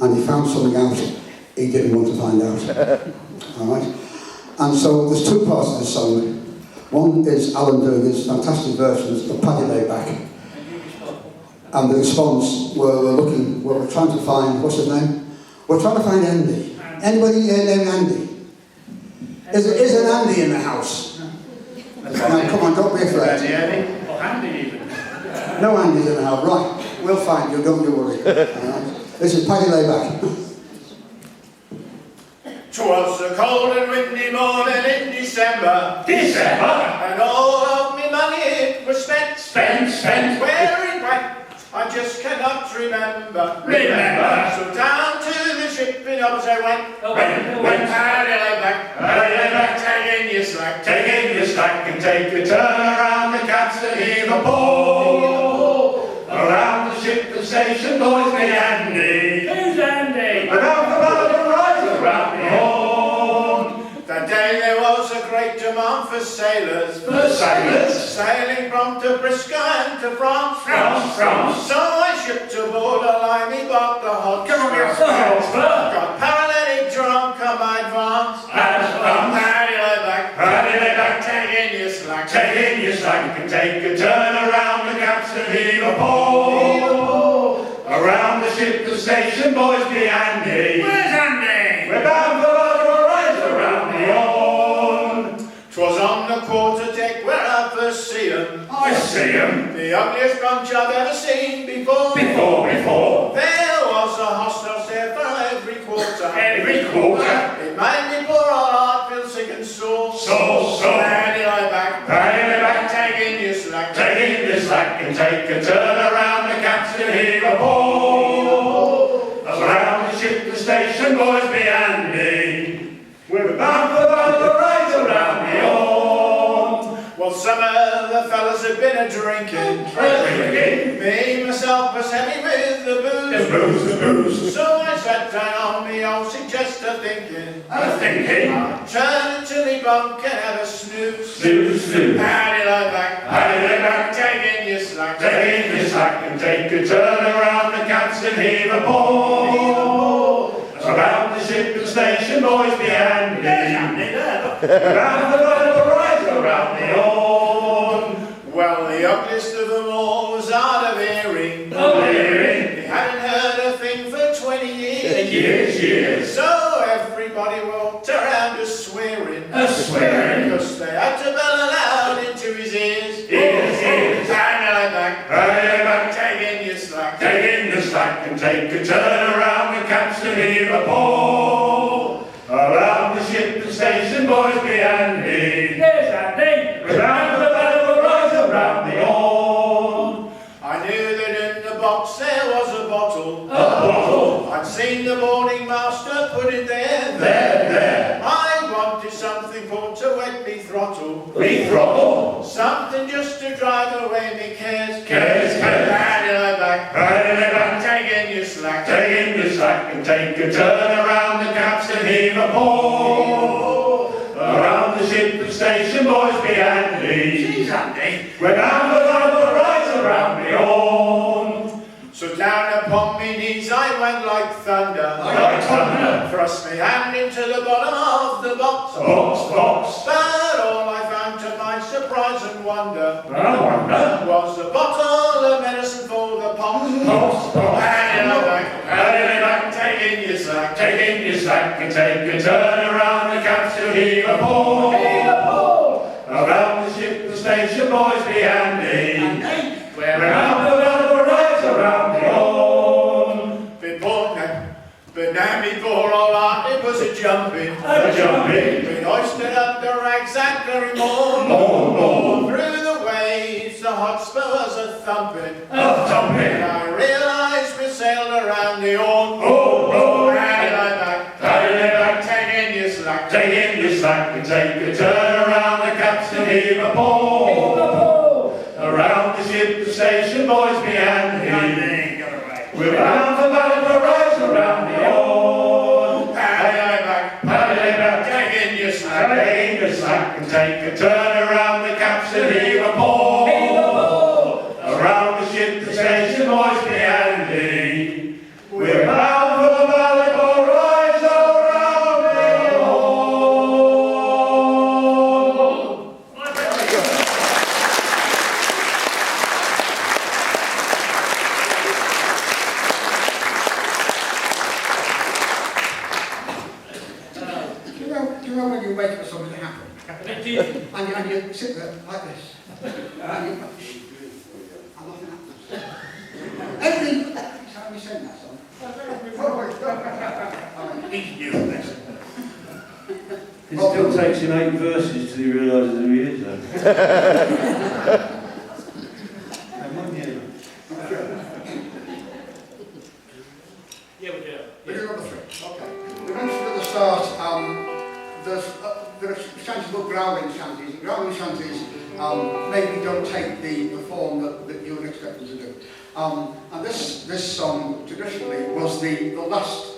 and he found something out he didn't want to find out. All right? And so there's two parts of the song. One is Alan doing his fantastic versions of Paddy Layback. And the response, we're trying to find, what's his name? We're trying to find Andy. Anybody here named Andy? Is an Andy in the house? Now, come on, don't be afraid. Andy even. No Andys in the house, right. We'll find you, don't you worry. Right. This is Paddy Layback. 'Twas a cold and windy morning in December, and all of me money it was spent, where it went, I just cannot remember. So down to the ship in Obbs I went, Paddy Layback, take in your slack, and take a turn around the caps to heave a pole. Around the ship, the station, boys, me Andy. Who's Andy? Around the bottom, rise around the home. That day there was a great demand for sailors, sailing from Tobruk and to France. So I shipped aboard a limey bark, the Hotspur. Got paralytic drunk on my advance. Paddy Layback, take in your slack, and take a turn around the caps to heave a pole. Around the ship, the station, boys, be Andy. Where's Andy? We're bound for the rise around the horn. 'Twas on the quarter deck where I first see 'em. I see 'em. The ugliest bunch I've ever seen before. There was a hostile there for every quarter. It made me poor old heart feel sick and sore. Paddy Layback, take in your slack, and take a turn around the caps to heave a pole. Around the ship, the station, boys, be Andy. We're bound for the rise around the horn. Well, some of the fellas had been a-drinking. Me, myself, was heavy with the booze. So I sat down on me old suggestor thinking. I'd turn into the bunk and have a snooze. Paddy Layback, take in your slack, and take a turn around the caps and heave a pole. Around the ship and station, boys, be Andy. Around the rise around the horn. Well, the ugliest of them all was hard of hearing. He hadn't heard a thing for 20 years. So everybody walked around swearing. Because they had to bell aloud into his ears. Paddy Layback, take in your slack, and take a turn around the caps to heave a pole. Around the ship and station, boys, be Andy. There's Andy. Around the battle, rise around the horn. I knew that in the box there was a bottle. I'd seen the boarding master put it there. I wanted something for to wet me throttle. Something just to drive away me cares. Paddy Layback, take in your slack, and take a turn around the caps and heave a pole. Around the ship and station, boys, be Andy. She's Andy. We're bound for the rise around the horn. So down upon me knees I went like thunder. Thrust me hand into the bottom of the box. But all I found to my surprise and wonder was a bottle of medicine for the pox. Paddy Layback, take in your slack, and take a turn around the caps to heave a pole. Around the ship and station, boys, be Andy. We're bound for the rise around the horn. But now before all that it was a jumping. We hoisted up the rags that very morn. Through the waves the Hotspur was a thumping. And I realised we sailed around the horn. Paddy Layback, take in your slack, and take a turn around the caps and heave a pole. Around the ship, the station, boys, be Andy. We're bound for battle, rise around the horn. Paddy Layback, take in your slack, and take a turn around the caps and heave a pole. Around the ship, the station, boys, be Andy. We're bound for waiting for something to happen. And you sit there like this. And nothing happens. Every time you sing that song. He's new at this. It still takes him 8 verses till he realises who he is, though. Yeah, we do. We do number 3. Okay. We mentioned at the start, there are shanties called growling shanties. And growling shanties maybe don't take the form that you would expect them to do. And this song, traditionally, was the last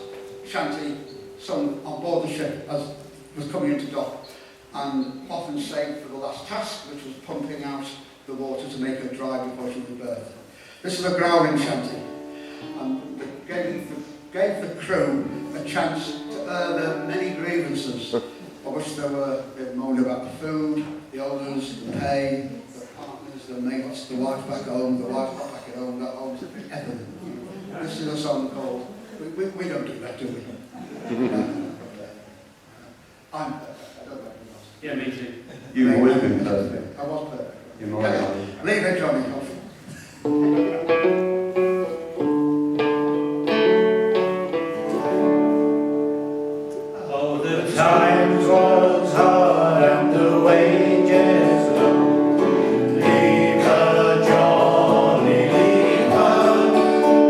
shanty sung on board the ship as was coming into dock, and often saved for the last task, which was pumping out the water to make her dry before she would birth. This is a growling shanty, and it gave the crew a chance to air their many grievances, of which they moaned about the food, the owners, the pay, the partners, the mates, the wife back home, the wife's not back at home, that home's everything. This is a song called, we don't do that, do we? I'm perfect, I don't know who else. Yeah, me too. You've always been perfect. I was perfect. You're more like Leave it, Johnny. Oh, the times was hard and the wages low. Leave her, Johnny, leave her.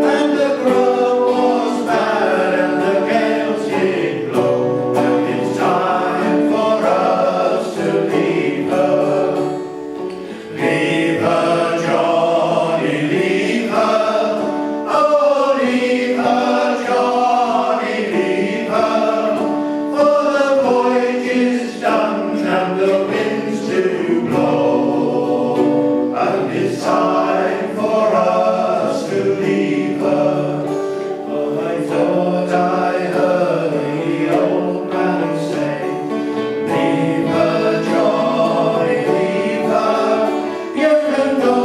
And the grub was bad and the gales did blow. And it's time for us to leave her. Leave her, Johnny, leave her. Oh, leave her, Johnny, leave her. For the voyage is done and the winds do blow. And it's time for us to leave her. Oh, I thought I heard the old man say, leave her, Johnny, leave her. You can go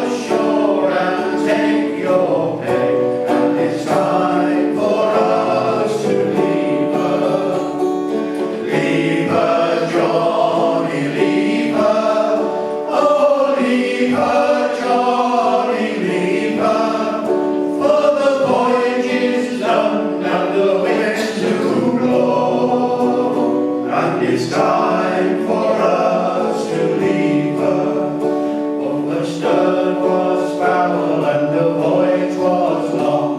ashore and take your pay. And it's time for us to leave her. Leave her, Johnny, leave her. Oh, leave her, Johnny, leave her. For the voyage is done and the winds do blow. And it's time for us to leave her. Oh, the stern was foul and the voyage was long.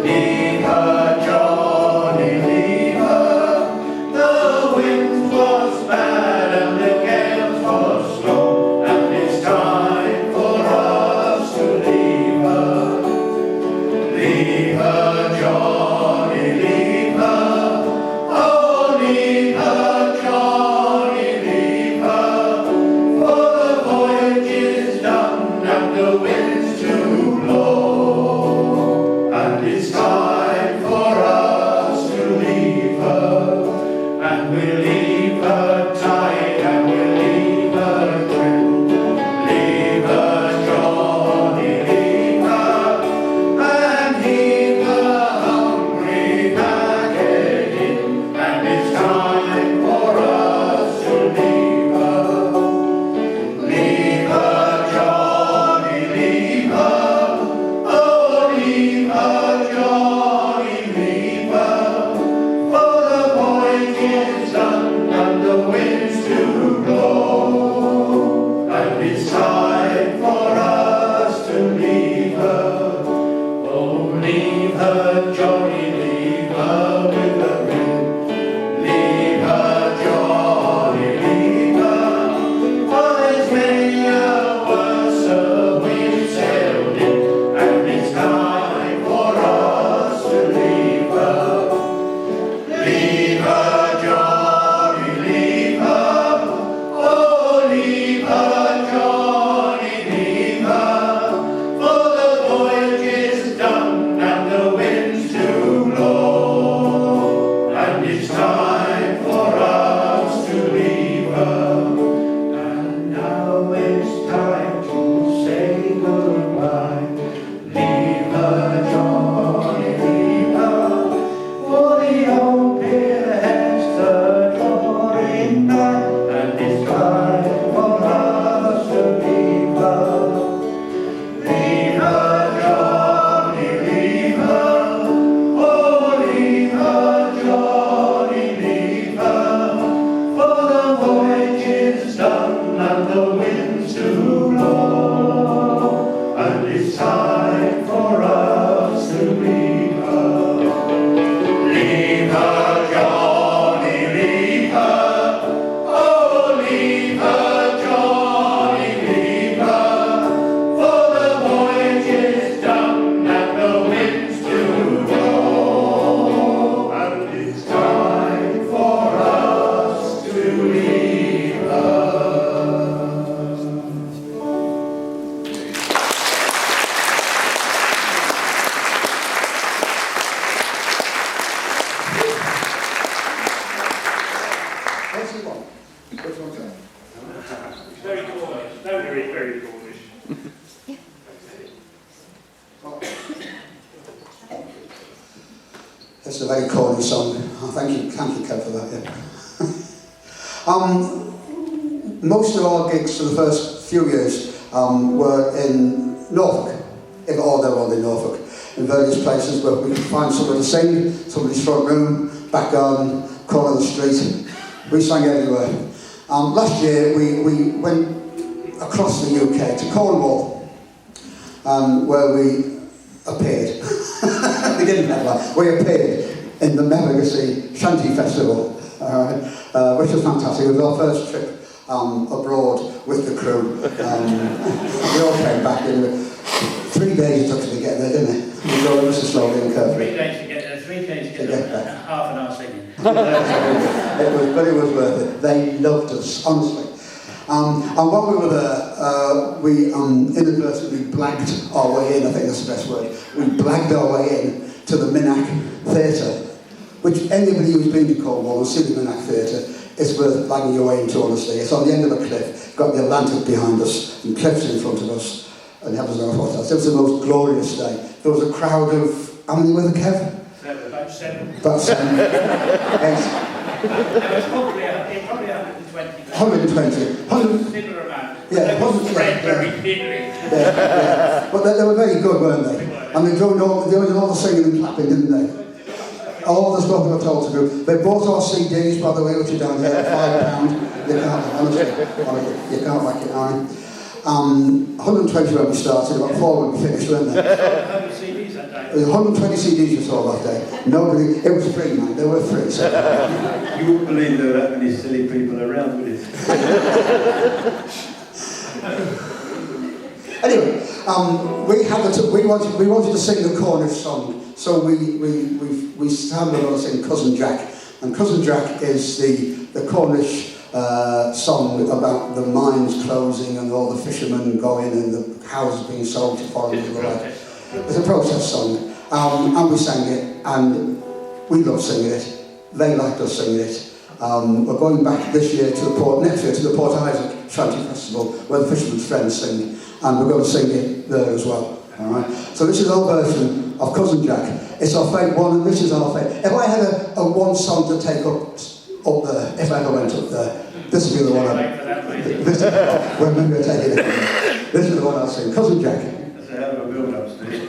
Leave her, Johnny, leave her. The wind was bad and the gales was slow. And it's time for us to leave her. Leave her, Johnny, leave her. Oh, leave her, Johnny, leave her. For the voyage is done and the winds do blow. And it's time for us to leave her. And we'll leave her tight and we'll leave her trim. Leave her, Johnny, leave her. And heave the hungry packet in. And it's time for us to leave her. Leave her, Johnny, leave her. Oh, leave her, Johnny, leave her. For the voyage is done and the winds do blow. And it's time for us to leave her. Oh, leave her, Johnny, leave her with the wind. Leave her, Johnny, leave her. For there's many a worse we've sailed in. And it's time for us to leave her. Leave her, Johnny, leave her. Oh, leave her, Johnny, leave her. For the voyage is done and the winds do blow. It's a very corny song. Oh, thank you, Kev, for that. Yeah. Most of our gigs for the first few years were in Norfolk, if all they were all in Norfolk, in various places where we could find somewhere to sing, somebody's front room, back garden, corner of the street. We sang everywhere. Last year we went across the UK to Cornwall, where we appeared. We didn't have that. We appeared in the Legacy Shanty Festival, which was fantastic. It was our first trip abroad with the crew. We all came back in 3 days it took to get there, didn't it? We go ever so slowly and carefully. 3 days to get there, 3 days to get there, half an hour singing. But it was worth it. They loved us, honestly. And while we were there, we inadvertently blagged our way in, I think that's the best word. We blagged our way in to the Minack Theatre, which anybody who's been to Cornwall and seen the Minack Theatre, it's worth blagging your way into, honestly. It's on the end of a cliff, got the Atlantic behind us, and cliffs in front of us, and heavens knows what else. It was the most glorious day. There was a crowd of, how many were there, Kev? About 7. About 7. Yes. There was probably 120. 120. Similar amount. Yeah, They were spread very thinly. Yeah. But they were very good, weren't they? And they did all the singing and clapping, didn't they? All the stuff they were told to do. They bought our CDs, by the way, which are down here, at £5. You can't, honestly, you can't back it down. 120 when we started, about 4 when we finished, weren't they? 100 CDs that day. 120 CDs we saw that day. Nobody, it was free, man. They were free. So. You wouldn't believe there were that many silly people around, would you? Anyway, we wanted to sing the Cornish song, so we started on singing Cousin Jack, and Cousin Jack is the Cornish song about the mines closing and all the fishermen going and the houses being sold to foreigners. It's a protest song, and we sang it, and we loved singing it. They liked us singing it. We're going back this year to next year to the Port Isaac Shanty Festival, where the Fisherman's Friends sing, and we're going to sing it there as well. All right. So this is our version of Cousin Jack. It's our favourite one, and this is our favourite. If I had a one song to take up there, if I ever went up there, this would be the one. Well, maybe I'll take it. This is the one I'll sing. Cousin Jack. That's a hell of a build-up, Steve.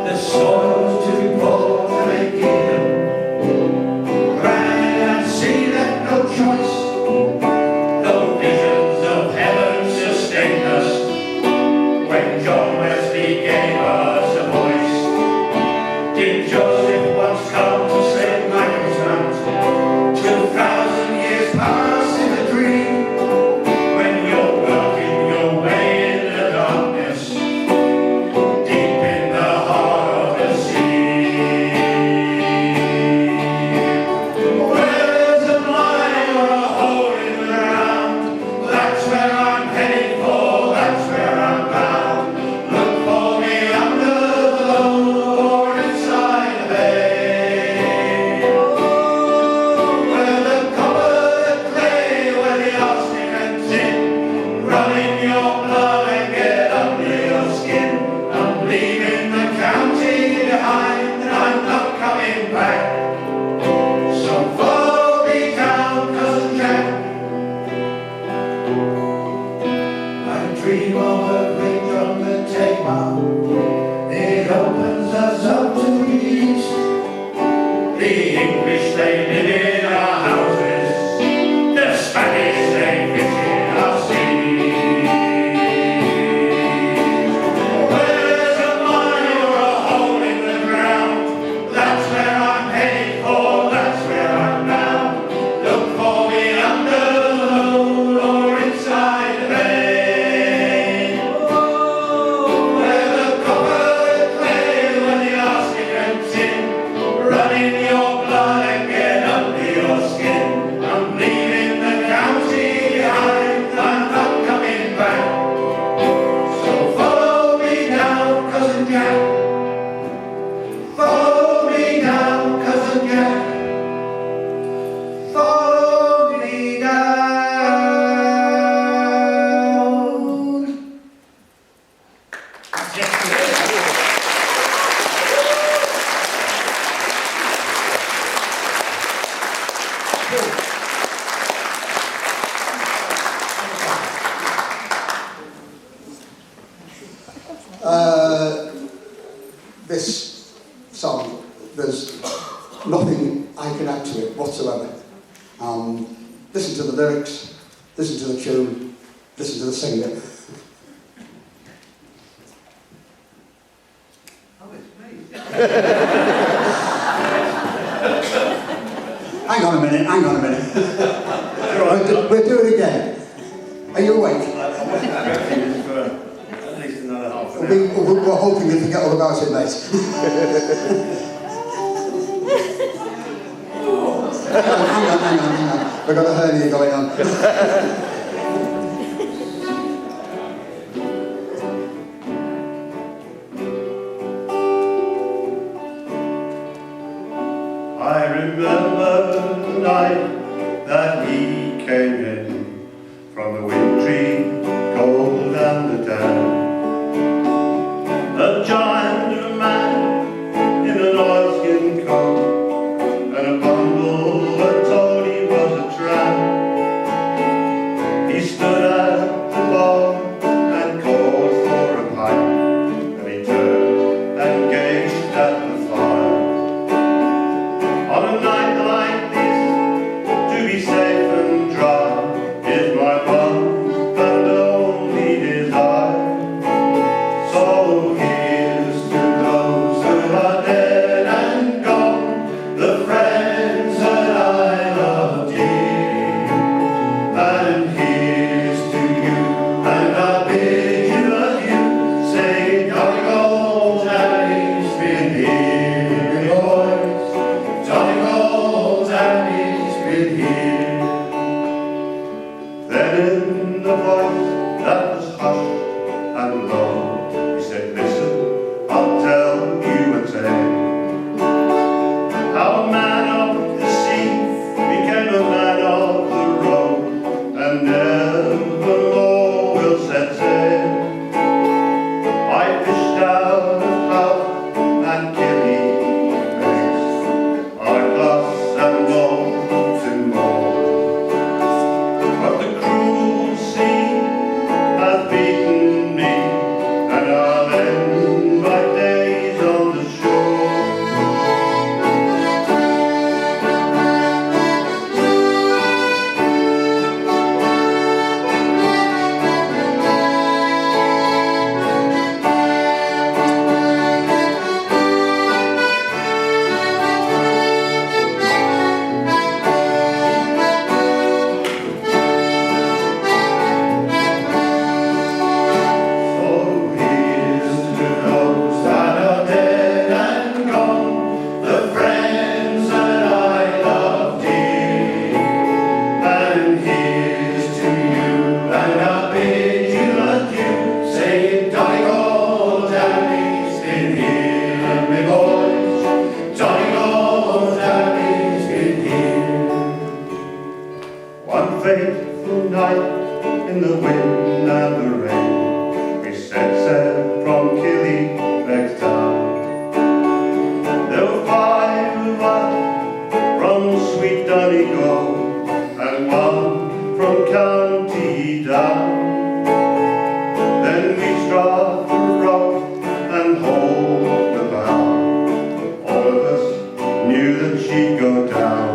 The soil's too poor to make it. British, they live in our houses. The Spanish, they fish in our seas. Where there's a mine or a hole in the ground, that's where I'm headed for, that's where I'm bound. Look for me under the load or inside the vein. Where the copper, the clay, when the arsenic gets in, run in your blood and get under your skin. I'm leaving the county behind, I'm not coming back. So follow me down, cousin Jack. Follow me down, cousin Jack. Follow me down. That's it. This song, there's nothing I can add to it whatsoever. Listen to the lyrics, listen to the tune, listen to the singer. Oh, it's me. Hang on a minute. We'll do it again. Are you awake? I wasn't expecting this for at least another half an hour. We're hoping you forget all about it, mate. Hang on. We've got a hernia going on. I remember the night that he came in from the wintry cold and the damp. A giant of a man in an oilskin coat and a bundle that told he was a tramp. He stood at the bar and called for a pipe, and he turned and gazed at the fire. On a night like this, to be safe and dry is my one and only desire. So here's to those who are dead and gone, the friends that I love dear. And here's to you, and I bid you adieu, saying, Johnny Gold, Daddy's been here, boys. Johnny Gold, Daddy's been here. Then in the voice that was hushed and low, he said, listen, I'll tell you a tale. How a man of the sea became a man of the road, and nevermore will set sail. I fished out of Hull and Killy Bays, our glass and molten mould. But the cruel sea has beaten me, and I'll end my days on the shore. So here's to those that are dead and gone, the friends that I love dear. And here's to you, and I bid you adieu, saying, Johnny Gold, Daddy's been here, me boys. Johnny Gold, Daddy's been here. One fateful night in the wind and the rain, we set sail from Killybegs town. There were 5 of us from sweet Donegal and 1 from County Down. Then we struck the rock and hauled the bow. All of us knew that she'd go down.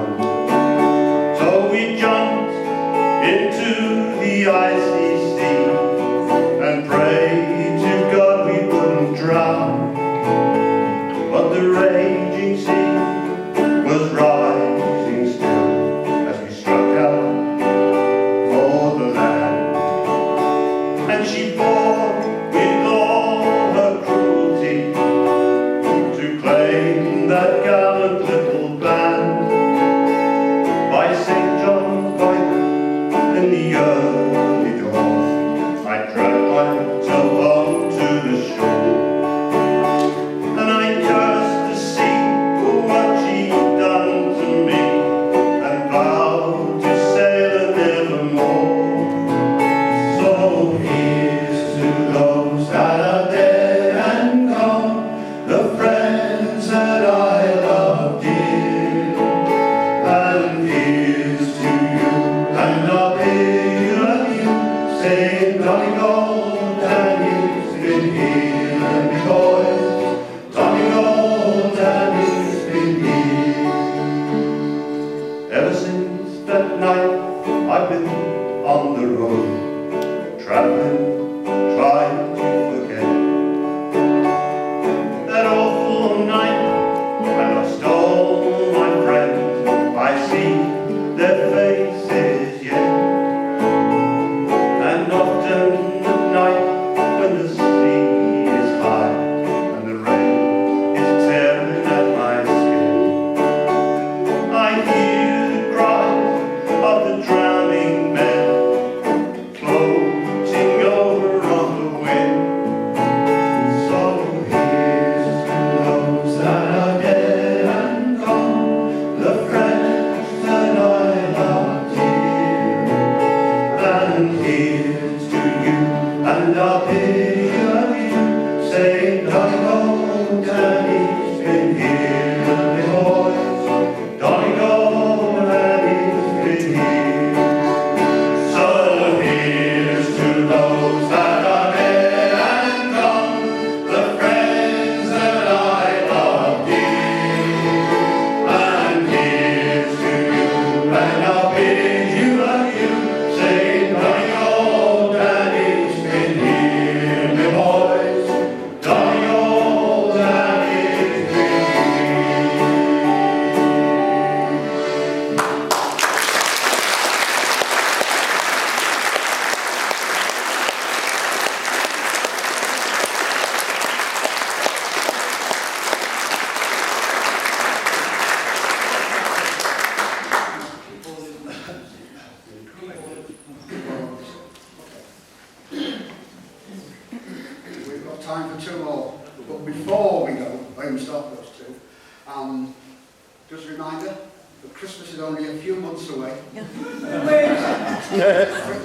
but Christmas is only a few months away.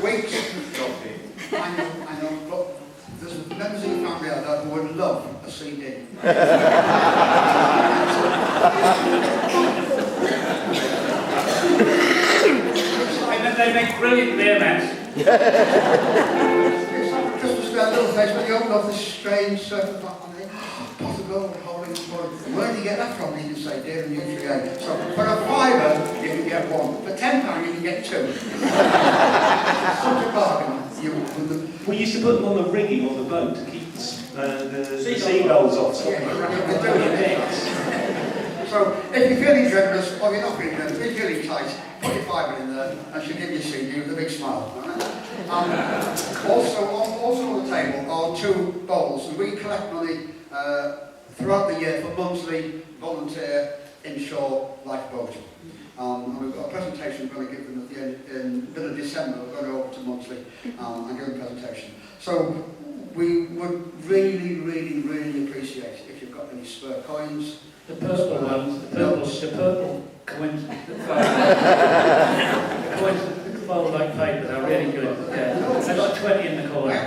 Weeks. I know, but there's members of the family out there who would love a CD. And then they make brilliant beer mats. Christmas Day, little face, when you open up this strange circle back on it, pot of gold, holding spoon. Where do you get that from? You can say, Dereham Nutrient. So for a £5, you can get one. For £10, you can get two. Such a bargain. We used to put them on the rigging on the boat to keep the seagulls off. So if you're feeling generous, or you're not feeling generous, if you're feeling tight, put your £5 in there, and she'll give you a CD with a big smile. Also on the table are two bowls, and we collect money throughout the year for monthly volunteer inshore lifeboat. And we've got a presentation we're going to give them at the end, in the middle of December. We're going over to monthly and give them a presentation. So we would really appreciate if you've got any spare coins. The purple ones, the purple coins, the coins that fold like paper, they're really good. Yeah. They've got 20 in the corner.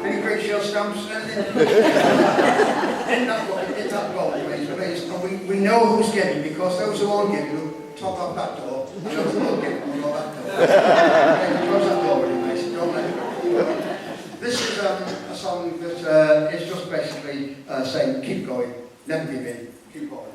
Any Great Shield stamps, anything? in that bowl, please. And we know who's giving, because those who aren't giving will top up that door, and those who aren't giving will go that door. Close that door, really, mate. Don't let it go. This is a song that is just basically saying, keep going, never give in, keep going.